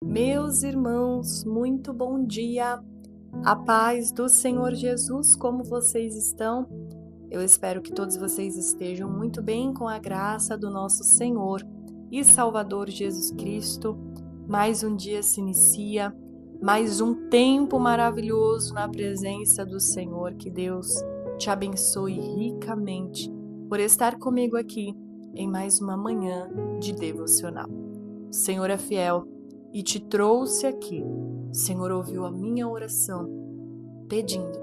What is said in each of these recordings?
Meus irmãos, muito bom dia. A paz do Senhor Jesus, como vocês estão? Eu espero que todos vocês estejam muito bem com a graça do nosso Senhor e Salvador Jesus Cristo. Mais um dia se inicia, mais um tempo maravilhoso na presença do Senhor. Que Deus te abençoe ricamente por estar comigo aqui em mais uma manhã de devocional. O Senhor é fiel e te trouxe aqui. O Senhor ouviu a minha oração, pedindo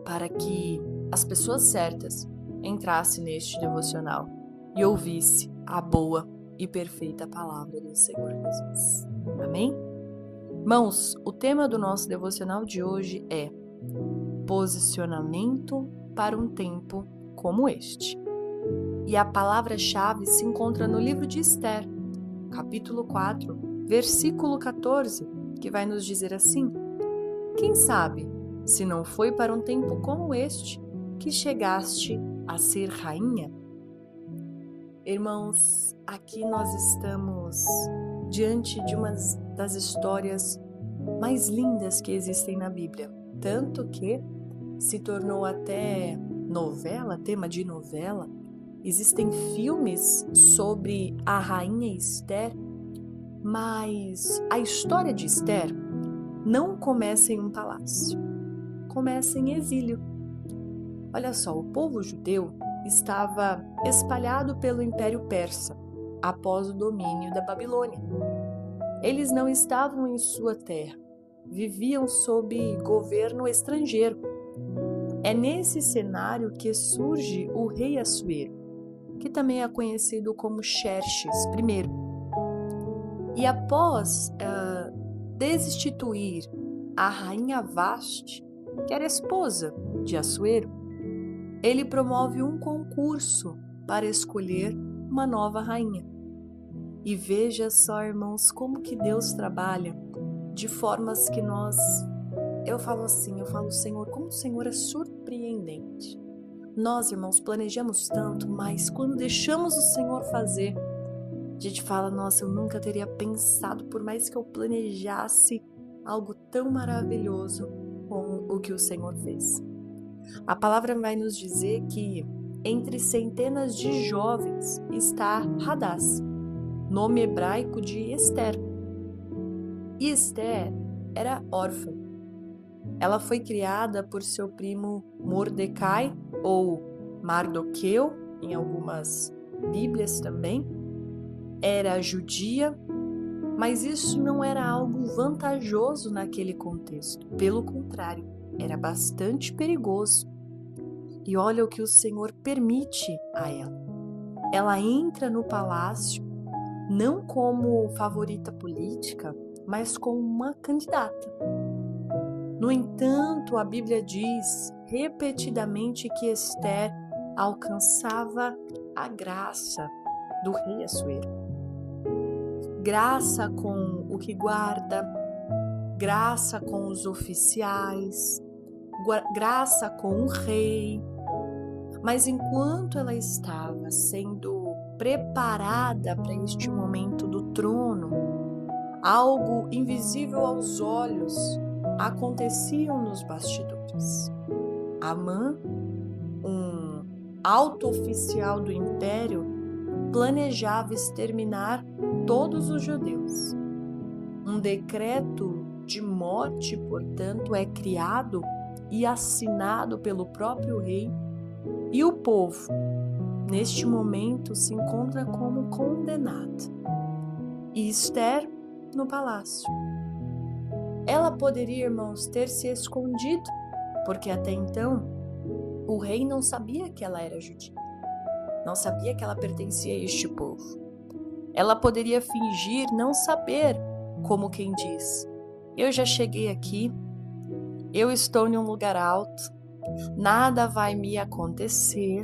para que as pessoas certas entrassem neste devocional e ouvisse a boa e perfeita palavra do Senhor Jesus. Amém? Irmãos, o tema do nosso devocional de hoje é posicionamento para um tempo como este. E a palavra-chave se encontra no livro de Esther, capítulo 4, versículo 14, que vai nos dizer assim: quem sabe, se não foi para um tempo como este, que chegaste a ser rainha? Irmãos, aqui nós estamos diante de uma das histórias mais lindas que existem na Bíblia, tanto que se tornou até novela, tema de novela. Existem filmes sobre a rainha Esther, mas a história de Esther não começa em um palácio, começa em exílio. Olha só, o povo judeu estava espalhado pelo Império Persa após o domínio da Babilônia. Eles não estavam em sua terra, viviam sob governo estrangeiro. É nesse cenário que surge o rei Assuero, que também é conhecido como Xerxes I. E após destituir a rainha Vasti, que era esposa de Assuero, ele promove um concurso para escolher uma nova rainha. E veja só, irmãos, como que Deus trabalha de formas que eu falo, Senhor, como o Senhor é surpreendente. Nós, irmãos, planejamos tanto, mas quando deixamos o Senhor fazer, a gente fala, nossa, eu nunca teria pensado, por mais que eu planejasse algo tão maravilhoso como o que o Senhor fez. A palavra vai nos dizer que entre centenas de jovens está Hadás, nome hebraico de Esther. E Esther era órfã. Ela foi criada por seu primo Mordecai, ou Mardoqueu, em algumas Bíblias também. Era judia, mas isso não era algo vantajoso naquele contexto. Pelo contrário, era bastante perigoso. E olha o que o Senhor permite a ela. Ela entra no palácio não como favorita política, mas como uma candidata. No entanto, a Bíblia diz repetidamente que Esther alcançava a graça do rei Assuero. Graça com o que guarda, graça com os oficiais, graça com o rei. Mas enquanto ela estava sendo preparada para este momento do trono, algo invisível aos olhos acontecia nos bastidores. Amã, um alto oficial do império, planejava exterminar todos os judeus. Um decreto de morte, portanto, é criado e assinado pelo próprio rei, e o povo, neste momento, se encontra como condenado. E Esther no palácio. Ela poderia, irmãos, ter se escondido, porque até então o rei não sabia que ela era judia, não sabia que ela pertencia a este povo. Ela poderia fingir não saber, como quem diz: eu já cheguei aqui, eu estou em um lugar alto, nada vai me acontecer,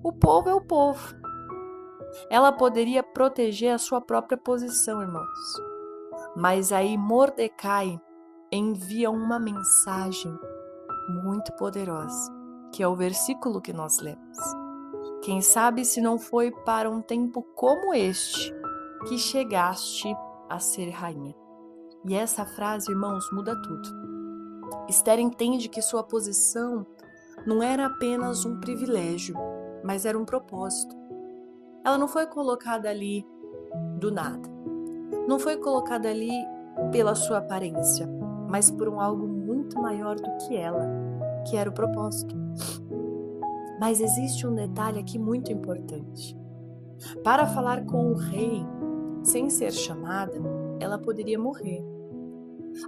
o povo é o povo. Ela poderia proteger a sua própria posição, irmãos. Mas aí Mordecai envia uma mensagem muito poderosa, que é o versículo que nós lemos. Quem sabe se não foi para um tempo como este que chegaste a ser rainha. E essa frase, irmãos, muda tudo. Esther entende que sua posição não era apenas um privilégio, mas era um propósito. Ela não foi colocada ali do nada. Não foi colocada ali pela sua aparência, mas por algo muito maior do que ela, que era o propósito. Mas existe um detalhe aqui muito importante. Para falar com o rei, sem ser chamada, ela poderia morrer.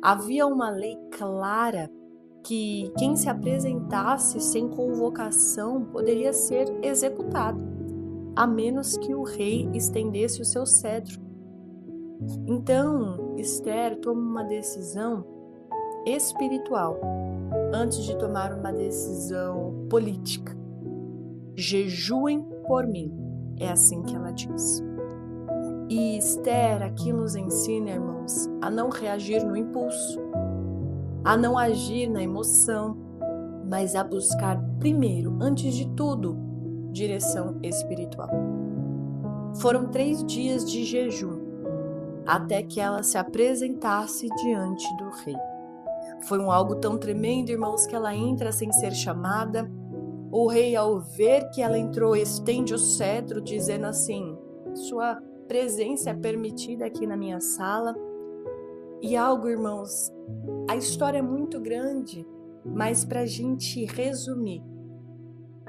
Havia uma lei clara que quem se apresentasse sem convocação poderia ser executado, a menos que o rei estendesse o seu cetro. Então, Esther toma uma decisão espiritual antes de tomar uma decisão política. Jejuem por mim, é assim que ela diz. E Esther aqui nos ensina, irmãos, a não reagir no impulso, a não agir na emoção, mas a buscar primeiro, antes de tudo, direção espiritual. Foram 3 dias de jejum até que ela se apresentasse diante do rei. Foi algo tão tremendo, irmãos, que ela entra sem ser chamada. O rei, ao ver que ela entrou, estende o cetro, dizendo assim: sua presença é permitida aqui na minha sala. E algo, irmãos, a história é muito grande, mas para a gente resumir,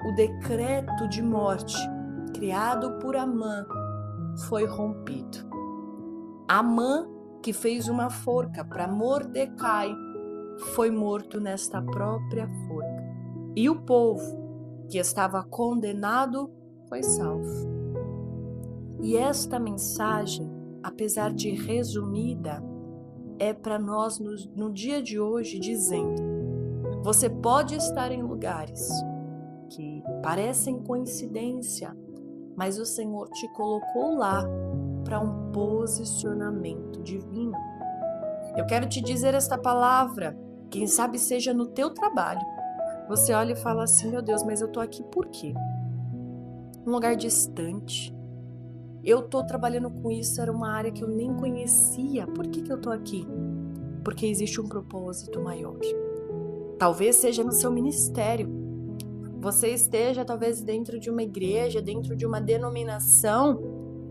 o decreto de morte criado por Amã foi rompido. Amã, que fez uma forca para Mordecai, foi morto nesta própria forca. E o povo que estava condenado foi salvo. E esta mensagem, apesar de resumida, é para nós no dia de hoje dizendo: você pode estar em lugares que parecem coincidência, mas o Senhor te colocou lá para um posicionamento divino. Eu quero te dizer esta palavra, quem sabe seja no teu trabalho. Você olha e fala assim: meu Deus, mas eu tô aqui por quê? Um lugar distante. Eu tô trabalhando com isso, era uma área que eu nem conhecia. Por que eu tô aqui? Porque existe um propósito maior. Talvez seja no seu ministério. Você esteja talvez dentro de uma igreja, dentro de uma denominação,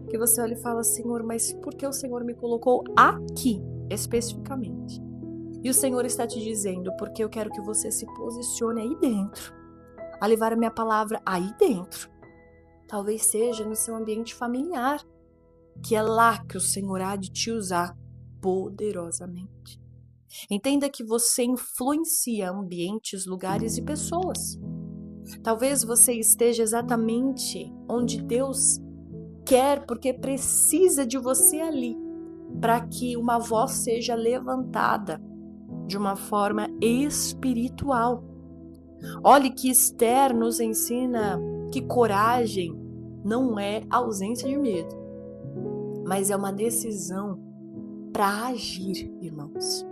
que você olha e fala: Senhor, mas por que o Senhor me colocou aqui, especificamente? E o Senhor está te dizendo: porque eu quero que você se posicione aí dentro, a levar a minha palavra aí dentro. Talvez seja no seu ambiente familiar, que é lá que o Senhor há de te usar poderosamente. Entenda que você influencia ambientes, lugares e pessoas. Talvez você esteja exatamente onde Deus quer, porque precisa de você ali, para que uma voz seja levantada de uma forma espiritual. Olhe que Esther nos ensina que coragem não é ausência de medo, mas é uma decisão para agir, irmãos.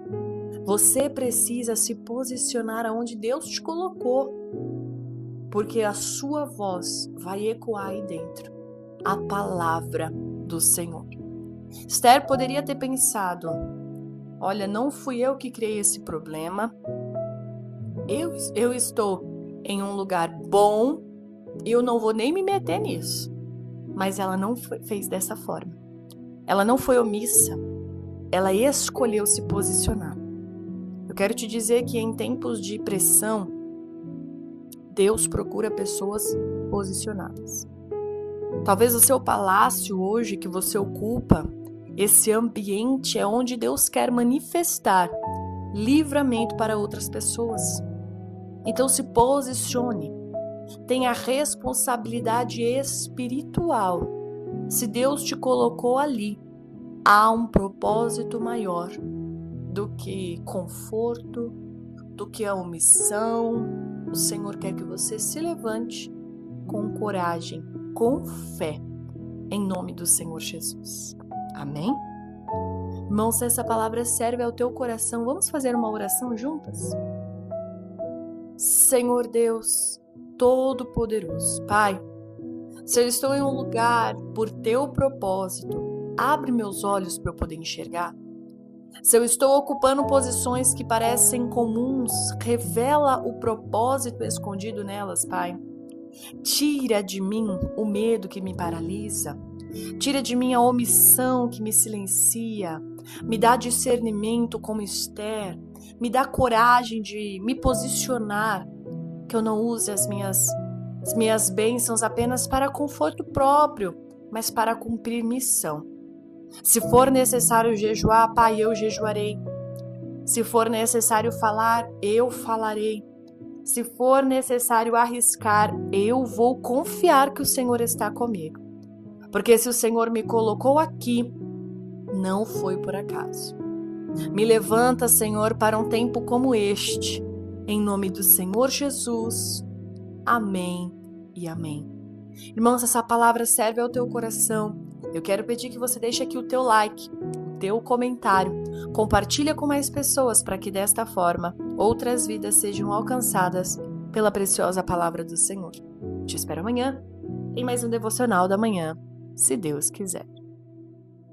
Você precisa se posicionar aonde Deus te colocou, porque a sua voz vai ecoar aí dentro a palavra do Senhor. Esther poderia ter pensado: olha, não fui eu que criei esse problema, eu estou em um lugar bom e eu não vou nem me meter nisso. Mas ela não fez dessa forma. Ela não foi omissa, ela escolheu se posicionar. Eu quero te dizer que em tempos de pressão, Deus procura pessoas posicionadas. Talvez o seu palácio hoje que você ocupa, esse ambiente é onde Deus quer manifestar livramento para outras pessoas. Então se posicione, tenha responsabilidade espiritual. Se Deus te colocou ali, há um propósito maior do que conforto, do que a omissão. O Senhor quer que você se levante com coragem, com fé, em nome do Senhor Jesus. Amém? Irmãos, se essa palavra serve ao teu coração, vamos fazer uma oração juntas? Senhor Deus Todo-Poderoso, Pai, se eu estou em um lugar por teu propósito, abre meus olhos para eu poder enxergar. Se eu estou ocupando posições que parecem comuns, revela o propósito escondido nelas, Pai. Tira de mim o medo que me paralisa. Tira de mim a omissão que me silencia. Me dá discernimento como Esther. Me dá coragem de me posicionar. Que eu não use as minhas bênçãos apenas para conforto próprio, mas para cumprir missão. Se for necessário jejuar, Pai, eu jejuarei. Se for necessário falar, eu falarei. Se for necessário arriscar, eu vou confiar que o Senhor está comigo. Porque se o Senhor me colocou aqui, não foi por acaso. Me levanta, Senhor, para um tempo como este. Em nome do Senhor Jesus. Amém e amém. Irmãos, essa palavra serve ao teu coração. Eu quero pedir que você deixe aqui o teu like, o teu comentário. Compartilha com mais pessoas para que desta forma outras vidas sejam alcançadas pela preciosa palavra do Senhor. Te espero amanhã em mais um Devocional da Manhã, se Deus quiser.